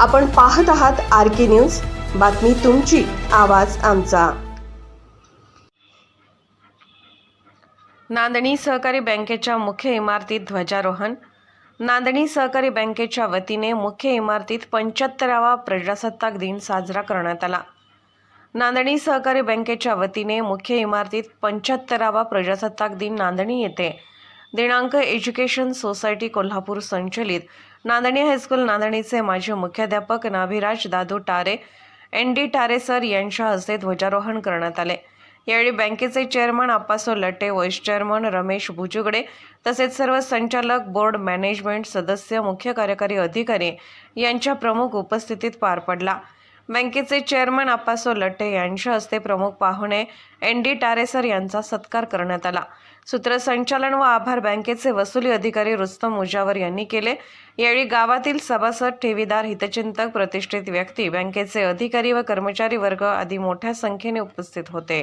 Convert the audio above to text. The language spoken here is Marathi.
आपण पाहत आहात RK न्यूज, बातमी तुमची, आवाज आमचा। नांदणी सहकारी बँकेच्या मुख्य इमारतीत ध्वजारोहण। नांदणी सहकारी बँकेच्या वतीने मुख्य इमारतीत 75वा प्रजासत्ताक दिन साजरा करण्यात आला। नांदणी सहकारी बँकेच्या वतीने मुख्य इमारतीत 75वा प्रजासत्ताक दिन नांदणी येथे दिनांक एज्युकेशन सोसायटी कोल्हापूर संचलित नांदणी हायस्कूल नांदणीचे माजी मुख्याध्यापक नाभिराज दादू टारे ND टारे सर यांच्या हस्ते ध्वजारोहण करण्यात आले। यावेळी बँकेचे chairman Appaso Late, vice chairman Ramesh Bhujugade तसेच सर्व संचालक, बोर्ड, मॅनेजमेंट सदस्य, मुख्य कार्यकारी अधिकारी यांच्या प्रमुख उपस्थितीत पार पडला। बँकेचे चेअरमन आप्पासो लटे यांच्या हस्ते प्रमुख पाहुणे ND टारे सर यांचा सत्कार करण्यात आला। सूत्रसंचालन व आभार बँकेचे वसुली अधिकारी रुस्तम मुजावर यांनी केले। यावेळी गावातील सभासद, ठेवीदार, हितचिंतक, प्रतिष्ठित व्यक्ती, बँकेचे अधिकारी व कर्मचारी वर्ग आदी मोठ्या संख्येने उपस्थित होते।